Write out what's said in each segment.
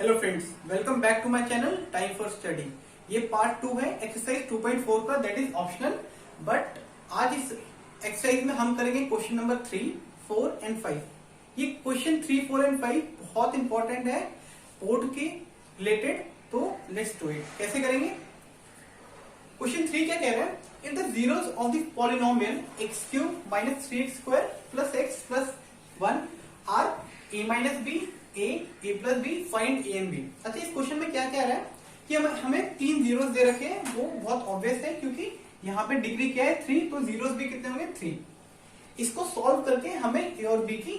Hello friends, welcome back to my channel time for study. ये part 2 है exercise 2.4 का, that is optional. But आज इस exercise में हम करेंगे क्वेश्चन नंबर 3, 4 एंड 5। ये क्वेश्चन 3, 4 एंड 5 बहुत इंपॉर्टेंट है बोर्ड के रिलेटेड, तो लेट्स डू इट। कैसे करेंगे? क्वेश्चन 3 क्या कह रहा है? If the zeros of the polynomial X cube minus 3x square plus X plus 1 are a minus B A plus B, find A and B. अच्छा, इस क्वेश्चन में क्या कह रहा है कि हमें 3 जीरोस दे रखे हैं। वो बहुत ऑब्वियस है क्योंकि यहाँ पे डिग्री क्या है 3, तो जीरोस भी कितने होंगे 3। इसको सॉल्व करके हमें ए और बी की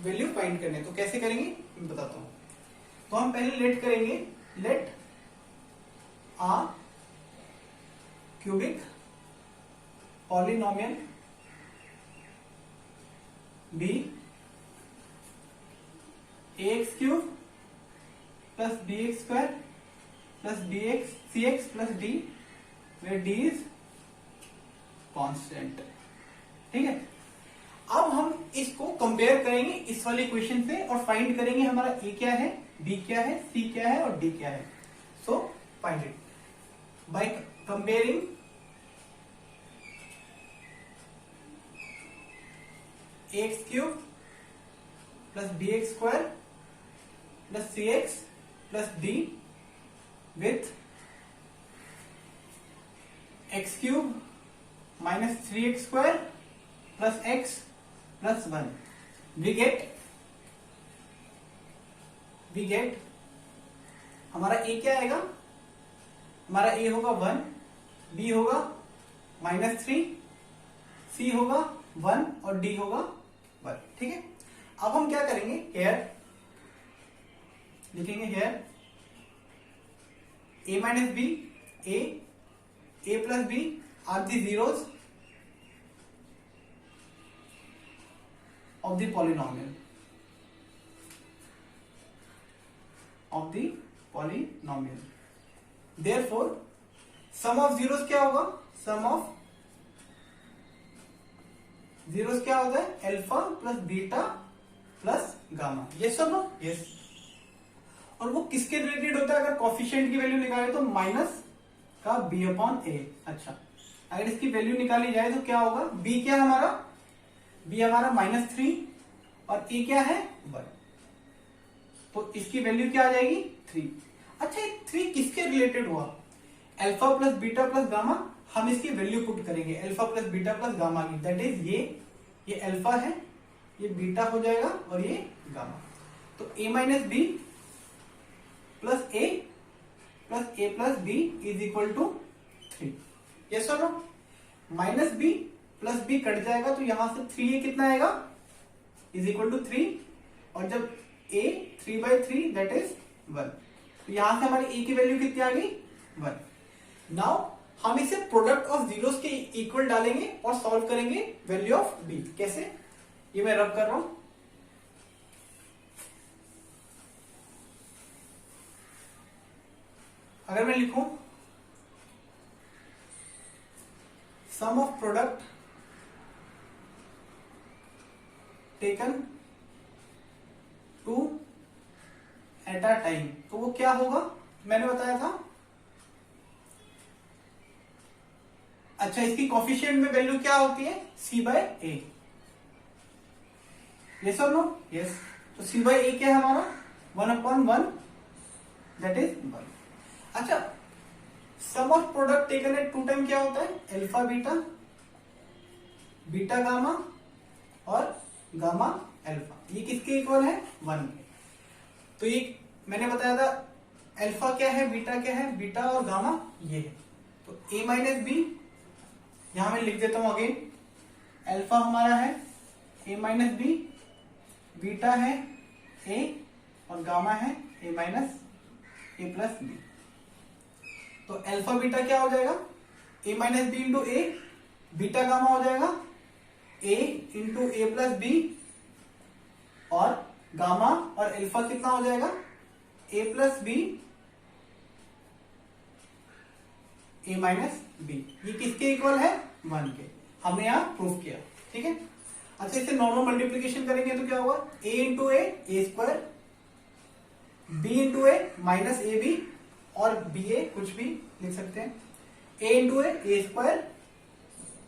वैल्यू फाइंड करनी है। तो कैसे करेंगे मैं बताता हूँ। तो हम पहले लेट करेंगे, let a cubic polynomial be ax cube plus bx square plus bx cx plus d, where d is constant. ठीक है, अब हम इसको कंपेयर करेंगे इस वाले इक्वेशन से और फाइंड करेंगे हमारा a क्या है, b क्या है, c क्या है और d क्या है। So find it by comparing ax cube plus bx square plus cx plus d with x cube minus 3x square plus x plus 1। We get हमारा a क्या आएगा? हमारा a होगा 1, b होगा -3, c होगा 1 और d होगा 1। ठीक है, अब हम क्या करेंगे, हेयर लिखेंगे, here a minus b, a plus b are the zeros of the polynomial therefore sum of zeros क्या होगा? सम ऑफ जीरोस क्या होता है? Alpha plus beta plus gamma. Yes और नो? यस। और वो किसके रिलेटेड होता है? अगर कॉफिशिएंट की वैल्यू निकाले तो माइनस का b अपॉन ए। अच्छा, अगर इसकी वैल्यू निकाली जाए तो क्या होगा? b क्या हमारा? b हमारा -3 और a क्या है 1, तो इसकी वैल्यू क्या आ जाएगी 3। अच्छा, ये 3 किसके रिलेटेड हुआ? Alpha plus beta plus gamma. हम इसकी वैल्यू पुट करेंगे alpha plus beta plus gamma की, दैट इज ये अल्फा है, ये बीटा हो जाएगा और ये गामा। तो a minus b plus a plus b is equal to 3। Yes और no? Minus b plus b cut जाएगा तो यहां से 3a कितना आएगा? इज इक्वल टू 3, और जब a 3/3 दैट इज 1, तो यहां से हमारी a की वैल्यू कितनी आ गई 1। नाउ हम इसे प्रोडक्ट ऑफ जीरोस के इक्वल डालेंगे और सॉल्व करेंगे वैल्यू ऑफ b। कैसे? ये मैं रब कर रहा हूं। अगर मैं लिखूं sum of product taken 2 at a time, तो वो क्या होगा? मैंने बताया था। अच्छा, इसकी कॉफिशिएंट में वैल्यू क्या होती है? c/a। यस और नो? यस। तो c/a क्या है हमारा? 1/1 दैट इज 1। अच्छा, sum of product taken at 2 time क्या होता है? अल्फा बीटा, बीटा गामा और गामा अल्फा। ये किसके इक्वल है? 1 के। तो ये मैंने बताया था अल्फा क्या है, बीटा क्या है, बीटा और गामा ये है। तो a माइनस बी, यहां मैं लिख देता हूं अगेन, अल्फा हमारा है a माइनस बी, बीटा है a और गामा है a minus a plus b. तो अल्फा बीटा क्या हो जाएगा? a minus b into a, beta gamma हो जाएगा a into a plus b, और गामा और अल्फा कितना हो जाएगा? a plus b a minus b. ये किसके इक्वल है? 1 के। हमने यहां प्रूफ किया। ठीक है। अच्छा, इसे नॉर्मल मल्टीप्लीकेशन करेंगे तो क्या होगा? a into a square b into a minus a b, और बी ए कुछ भी लिख सकते हैं, a into a square,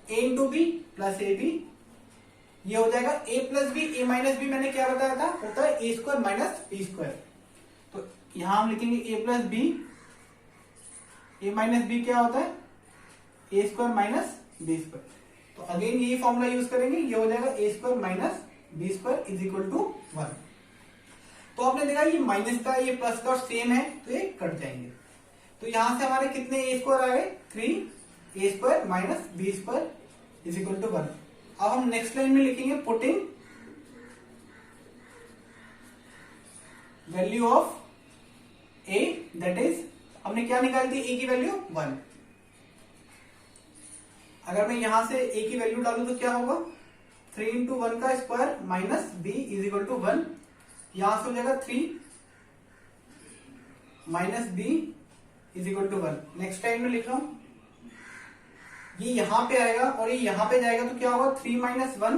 a into b plus a b, ये हो जाएगा a plus b, a minus b मैंने क्या बताया था, होता है a square minus b square. तो यहां हम लिखेंगे a plus b, a minus b क्या होता है, a square minus b square. तो अगेन ये फॉर्मूला यूज करेंगे, ये हो जाएगा a square minus b square is equal to 1। तो आपने देखा ये माइनस का ये प्लस का सेम है, तो ये कट जाएंगे। तो यहां से हमारे कितने ए स्क्वायर आ गए, 3 a square minus b square is equal to 1। अब हम नेक्स्ट लाइन में लिखेंगे putting value of a, that is हमने क्या निकाल दी, ए की वैल्यू 1। अगर मैं यहां से ए की वैल्यू डालू तो क्या होगा, 3 इंटू 1 का square minus b is equal to 1, यहां से हो जाएगा 3 minus b is equal to 1। Next time में लिख रहा हूं, ये यहां पे आएगा और ये यहां पे जाएगा, तो क्या होगा 3 माइनस 1,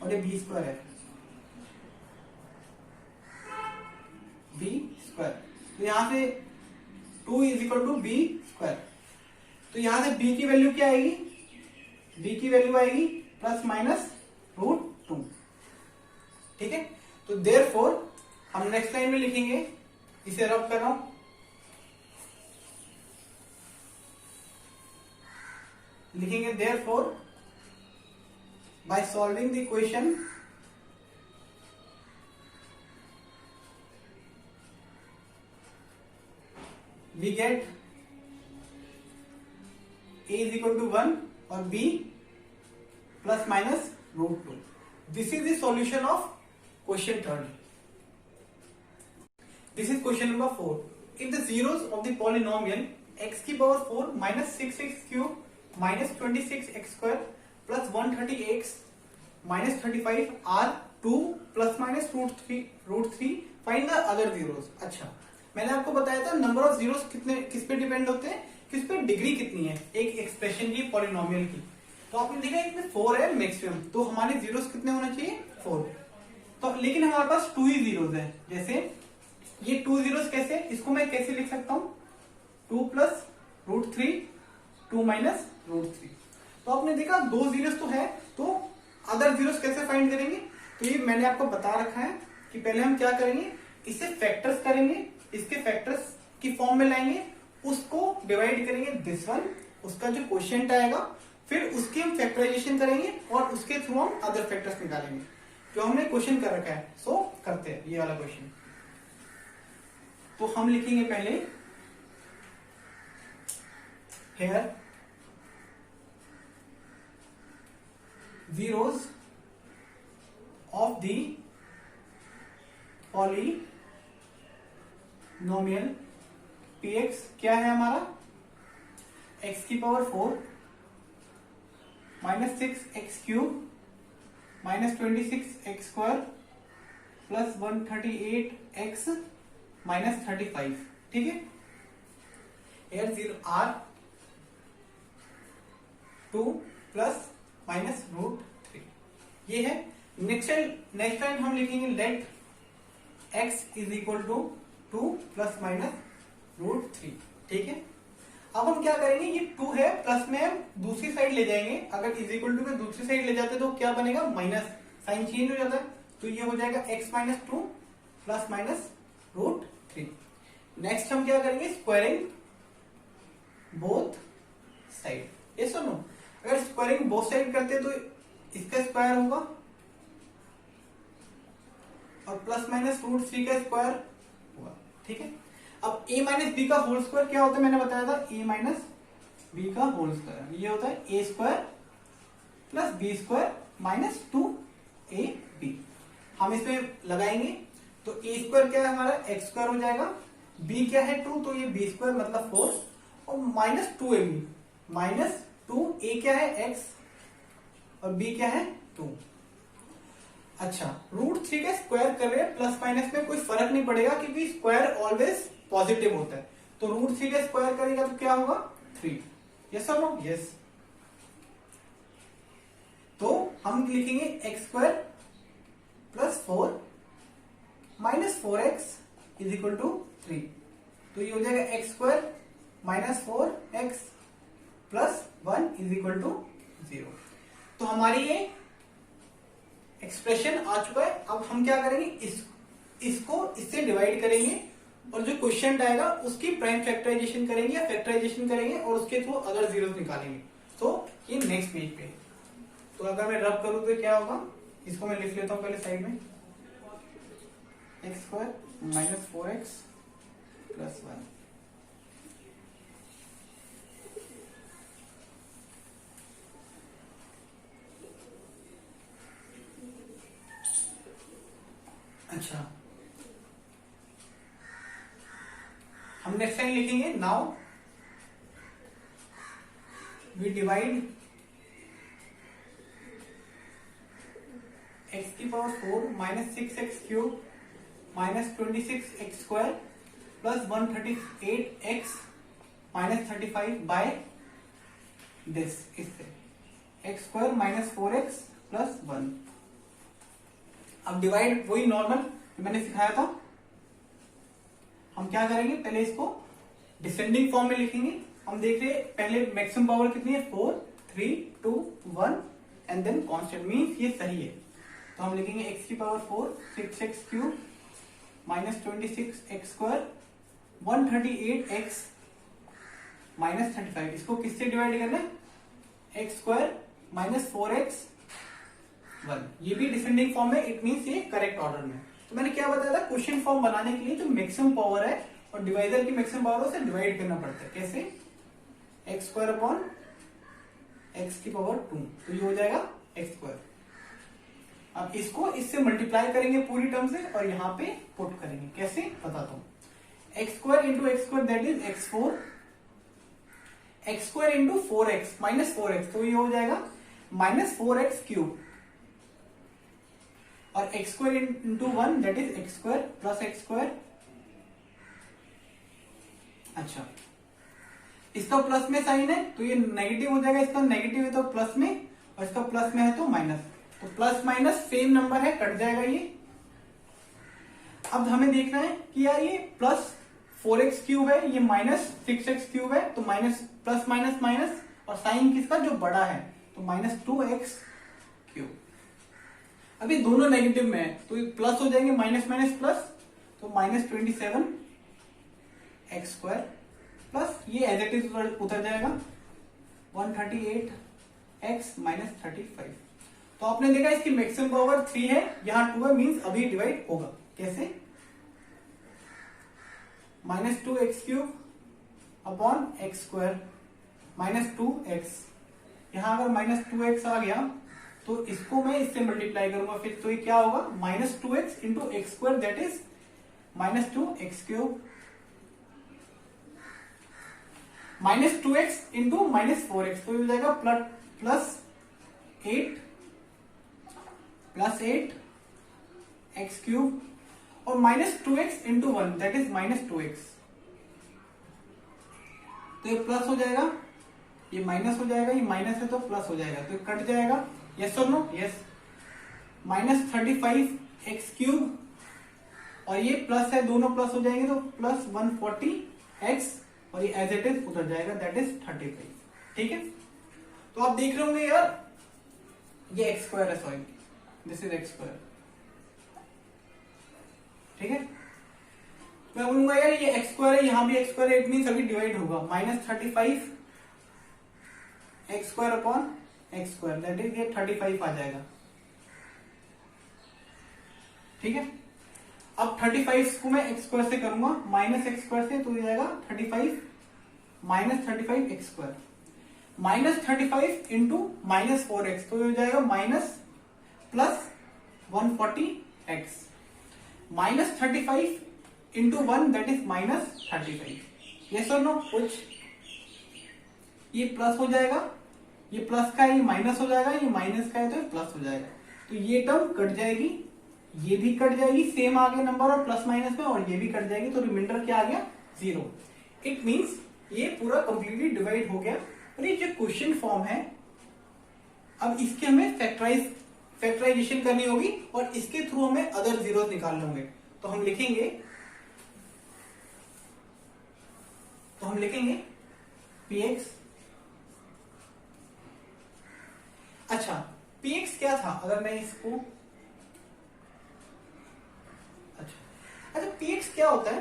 और ये बी स्क्वायर है, बी स्क्वायर। तो यहां से 2 is equal to b square. तो यहां से b की वैल्यू क्या आएगी, b की वैल्यू आएगी प्लस माइनस √2। ठीक है, तो देयरफॉर हम नेक्स्ट लाइन में लिखेंगे, इसे रब कर रहा हूं, लिखेंगे therefore by solving the equation we get a is equal to 1 और b plus minus √2. This is the solution of question 3rd. This is question number 4. If the zeros of the polynomial x की power 4 minus 6x cube minus 26x square plus 130x minus 35 are 2 plus minus √3 find the other zeros. अच्छा, मैंने आपको बताया था number of zeros कितने किस पे depend होते हैं, किस पे डिग्री कितनी है एक एक्सप्रेशन की पॉलिनोमियल की। तो आपने देखा इसमें 4 है मैक्सिमम, तो हमारे जीरोस कितने होने चाहिए 4। तो लेकिन हमारे पास 2 ही जीरोस है, जैसे ये 2 जीरोस कैसे, इसको मैं कैसे लिख सकता हूं, 2 प्लस √3 2 माइनस √3। तो आपने देखा 2 जीरोस तो है, तो अदर जीरोस कैसे फाइंड करेंगे, तो ये मैंने आपको बता रखा है कि पहले हम क्या करेंगे, इसे फैक्टर्स करेंगे, इसके फैक्टर्स की फॉर्म में लाएंगे, उसको डिवाइड करेंगे दिस वन, उसका जो क्वोशिएंट आएगा, फिर उसकी हम फैक्टराइजेशन करेंगे और उसके थ्रू हम अदर फैक्टर्स निकालेंगे जो हमने क्वेश्चन कर रखा है। सो करते हैं ये वाला क्वेश्चन। तो हम लिखेंगे पहले hair zeros of the polynomial px क्या है हमारा, x की power 4 minus 6x cube minus 26x square plus 138x minus 35। ठीक है, एयर 0 r 2 प्लस माइनस √3 ये है। नेक्स्ट टाइम हम लिखेंगे let x is equal to 2 plus minus √3। ठीक है, अब हम क्या करेंगे, ये 2 है प्लस में हम दूसरी साइड ले जाएंगे, अगर इज इक्वल टू में दूसरी साइड ले जाते तो क्या बनेगा, माइनस साइन चेंज हो जाता है, तो ये हो जाएगा x minus 2 plus minus √3। Next हम क्या करेंगे, स्क्वायरिंग बोथ साइड, ये सुनो, अगर स्क्वायरिंग बोथ साइड करते तो इसका स्क्वायर होगा और प्लस माइनस √3 का स्क्वायर होगा। ठीक है, अब a माइनस बी का होल स्क्वायर क्या होता है, मैंने बताया था a माइनस बी का होल स्क्वायर, ये होता है a square plus b square minus 2ab। हम इसमें लगाएंगे तो a स्क्वायर क्या है हमारा x स्क्वायर हो जाएगा, b क्या है 2, तो ये b स्क्वायर मतलब 4 और माइनस 2ab माइनस 2, a क्या है x और b क्या है 2। अच्छा, √3 का स्क्वायर कर रहे हैं, प्लस माइनस में कोई फर्क नहीं पड़ेगा क्योंकि स्क्वायर ऑलवेज पॉजिटिव होता है, तो √3 का स्क्वायर करेगा तो क्या होगा 3। यस और नो, यस। तो हम लिखेंगे x square plus 4 minus 4x is equal to 3। तो ये हो जाएगा x square minus 4x plus 1 is equal to 0। तो हमारी ये एक्सप्रेशन आ चुका है। अब हम क्या करेंगे, इसको इससे डिवाइड करेंगे और जो क्वेश्चन आएगा उसकी प्राइम फैक्टराइजेशन करेंगे या फैक्टराइजेशन करेंगे और उसके थ्रू अदर जीरोस निकालेंगे। तो ये नेक्स्ट पेज पे। तो अगर मैं रब करूं तो क्या होगा, इसको मैं लिख लेता हूं पहले साइड में, x square minus 4x plus 1। अच्छा, हम नेक्स्ट लाइन लिखेंगे, नाउ वी डिवाइड x की power 4 minus 6x cube minus 26x square plus 138x minus 35 by this, इससे x square minus 4x plus 1। अब डिवाइड वही नॉर्मल मैंने सिखाया था। हम क्या करेंगे, पहले इसको डिसेंडिंग फॉर्म में लिखेंगे। हम देख रहे पहले मैक्सिमम पावर कितनी है, 4 3 2 1 एंड देन कांस्टेंट, मींस ये सही है। तो हम लिखेंगे x की power 4 6x cube minus 26x square 138x minus 35। इसको किससे डिवाइड करना है, एक्स स्क्वायर माइनस 4x 1। ये भी डिसेंडिंग फॉर्म है, इट मींस ये करेक्ट ऑर्डर में। तो मैंने क्या बताया था, क्वेश्चन फॉर्म बनाने के लिए जो मैक्सिमम पावर है और डिवाइजर की मैक्सिमम पावर से डिवाइड करना पड़ता है। कैसे, एक्स स्क्वायर अपॉन एक्स की पावर 2, तो ये हो जाएगा एक्स स्क्वायर। अब इसको इससे मल्टीप्लाई करेंगे पूरी टर्म से और यहाँ पे पुट करेंगे। कैसे बताता हूं, x square into x square that is x4, x square into 4x minus 4x, तो ये हो जाएगा माइनस 4x क्यूब, और x square into 1 that is x square plus x square. अच्छा, इसका प्लस में साइन है तो ये नेगेटिव हो जाएगा, इसका नेगेटिव है तो प्लस में, और इसका प्लस में है तो माइनस। तो प्लस माइनस सेम नंबर है, कट जाएगा ये। अब हमें देखना है कि यार ये प्लस 4x क्यूब है, ये माइनस 6x क्यूब है, तो माइनस प्लस माइनस माइनस, और साइन किसका जो बड़ा है, तो माइनस 2x क्यूब। अभी दोनों नेगेटिव में है तो ये प्लस हो जाएंगे, माइनस माइनस प्लस, तो माइनस 27x स्क्वायर प्लस ये एज इट इज उतर जाएगा 138x माइनस 35। तो आपने देखा इसकी मैक्सिमम पावर 3 है, यहां 2 है, मींस अभी डिवाइड होगा। कैसे, minus 2x cube upon x square minus 2x। यहां अगर माइनस 2x आ गया तो इसको मैं इससे मल्टीप्लाई करूंगा फिर, तो ये क्या होगा, minus 2x into x square that is minus 2x cube minus 2x into minus 4x, तो ये हो जाएगा प्लस 8 एक्स क्यूब और minus 2x into 1 that is minus 2x। तो ये प्लस हो जाएगा, ये माइनस हो जाएगा, ये माइनस है तो प्लस हो जाएगा, तो ये कट जाएगा। यस और no, yes. Minus 35x cube और ये प्लस है, दोनों प्लस हो जाएंगे तो प्लस 140x, और ये एज इट इज उतर जाएगा दैट इज 35। ठीक है, तो आप देख रहे होंगे यार ये एक्स स्क्वायर है, sorry this is x square. ठीक है, मैं बोलूंगा यार ये एक्स स्क्वायर है, यहां भी एक्स स्क्वायर है, इट मीन अभी डिवाइड होगा, minus 35 x square upon x square that is ये 35 आ जाएगा। ठीक है, अब 35 को मैं एक्स स्क्वायर से करूंगा, माइनस एक्स स्क्वायर से, तो हो जाएगा 35 minus 35 x square minus 35 into minus 4x, तो हो जाएगा minus plus 140x minus 35 into 1 that is minus 35। Yes और नो, कुछ ये प्लस हो जाएगा, ये प्लस का है, ये माइनस हो जाएगा, ये माइनस का है तो ये प्लस हो जाएगा, तो ये टर्म कट जाएगी, ये भी कट जाएगी, सेम आ गया नंबर और प्लस माइनस में, और ये भी कट जाएगी, तो रिमाइंडर क्या आ गया, 0। इट मींस ये पूरा कंप्लीटली डिवाइड हो गया। और ये जो क्वेश्चन फॉर्म है, अब इसके हमें फैक्टराइजेशन करनी होगी और इसके थ्रू हमें अदर जीरोस निकालने होंगे। तो हम लिखेंगे तो हम लिखेंगे px। अच्छा px क्या था, अगर मैं इसको अच्छा px क्या होता है,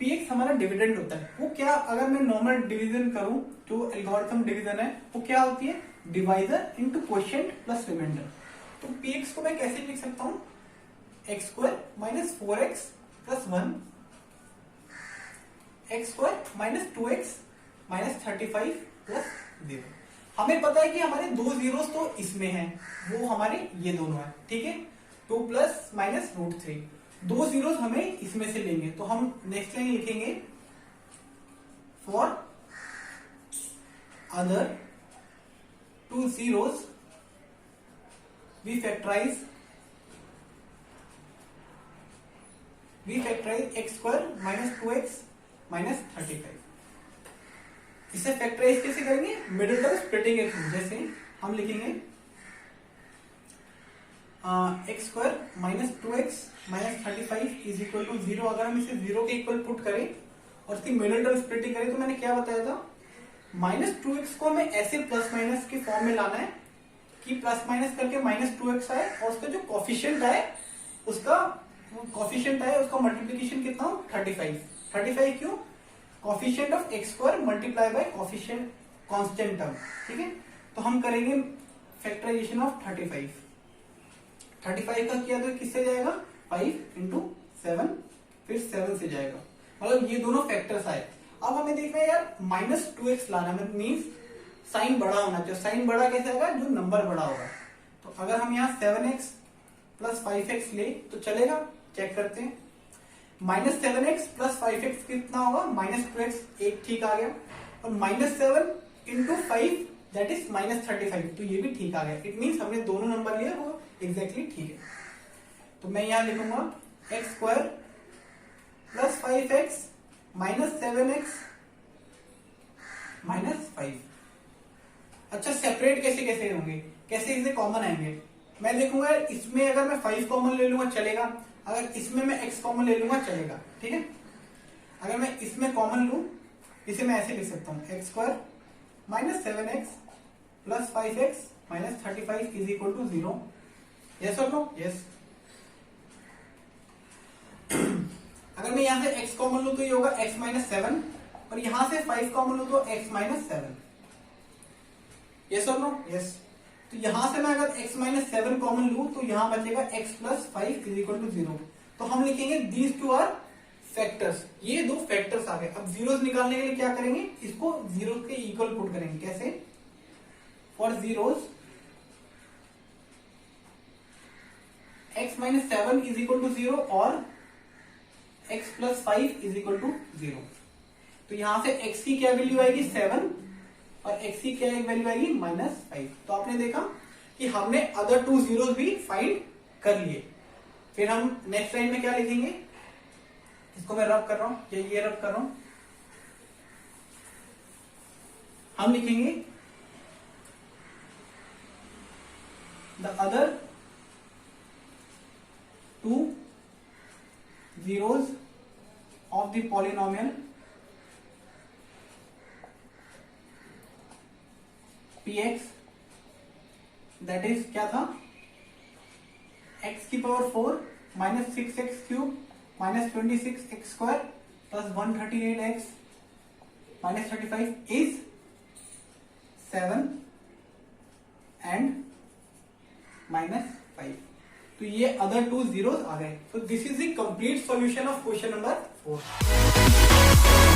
px हमारा डिविडेंड होता है। वो क्या, अगर मैं नॉर्मल डिवीजन करूं, जो एल्गोरिथम डिवीजन है वो क्या होती है, divisor into quotient plus remainder. तो px को मैं कैसे लिख सकता हूं, x square minus 4x plus 1, x square minus 2x minus 35 plus 0। हमें पता है कि हमारे दो जीरोस तो इसमें हैं, वो हमारे ये दोनों है, ठीक है। 2 प्लस माइनस √3, दो जीरोस हमें इसमें से लेंगे, तो हम नेक्स्ट लाइन लिखेंगे for other 2 zeros we factorize x square minus 2x minus 35। इसे फैक्टराइज कैसे करेंगे, मिडिल टर्म स्प्लिटिंग के थ्रू। जैसे हम लिखेंगे x square minus 2x minus 35 is equal to 0। अगर हम इसे 0 के इक्वल पुट करें और इसकी मिडिल टर्म स्प्लिटिंग करें, तो मैंने क्या बताया था, माइनस 2x को हमें ऐसे प्लस माइनस के फॉर्म में लाना है कि प्लस माइनस करके माइनस 2x आए, और उसका जो कॉफिशिएंट आए उसका मल्टीप्लीकेशन कितना हो, 35 क्यों, coefficient of x square multiply by coefficient constant term, ठीक है। तो हम करेंगे फैक्टराइजेशन ऑफ 35 का किया तो किससे जाएगा, 5 इंटू 7, फिर 7 से जाएगा, मतलब ये दोनों फैक्टर्स आए। अब हमें देखना है यार माइनस 2x लाना है, मीन्स साइन बड़ा होना चाहिए। साइन बड़ा कैसे आएगा, जो नंबर बड़ा होगा। तो अगर हम यहाँ 7x प्लस 5x ले तो चलेगा, चेक करते हैं। माइनस 7x प्लस 5x कितना होगा, माइनस 2x, एक ठीक आ गया। और minus 7 into 5 that is minus 35, तो ये भी ठीक आ गया। इट मीन्स हमने दोनों नंबर लिए वो एग्जैक्टली ठीक है। तो मैं यहां लिखूंगा x square plus 5x minus 7x minus 5। अच्छा सेपरेट कैसे होंगे, कैसे इसे कॉमन आएंगे, मैं देखूंगा इसमें अगर मैं 5 कॉमन ले लूंगा चलेगा, अगर इसमें मैं x कॉमन ले लूंगा चलेगा, ठीक है। अगर मैं इसमें कॉमन लूं, इसे मैं ऐसे लिख सकता हूं, x square minus 7x plus 5x minus 35 is equal to 0। Yes और नो, यस। अगर मैं यहां से x कॉमन लूं तो ये होगा x माइनस 7, और यहां से 5 कॉमन लूं तो x माइनस 7। यस और नो, यस। तो यहां से मैं अगर x माइनस 7 कॉमन लूं तो यहां बचेगा x plus 5 is equal to 0। तो हम लिखेंगे दीज टू आर फैक्टर्स, ये दो फैक्टर्स आ गए। अब जीरोस निकालने के लिए क्या करेंगे, इसको जीरोस के इक्वल पुट करेंगे। कैसे, for zeros x minus 7 is equal to 0 और x plus 5 is equal to 0। तो यहां से x की क्या वैल्यू आएगी, 7, और x की क्या वैल्यू आएगी, माइनस 5। तो आपने देखा कि हमने अदर 2 जीरोस भी फाइंड कर लिए। फिर हम नेक्स्ट लाइन में क्या लिखेंगे, इसको मैं रब कर रहा हूं, ये रब कर रहा हूं। हम लिखेंगे the other 2 zeros of the polynomial px, that is क्या था, x की power 4 minus 6x cube minus 26x square plus 138x minus 35 is 7 and minus 5। तो ये अदर 2 जीरोस आ गए। तो this is the complete solution of question number 4।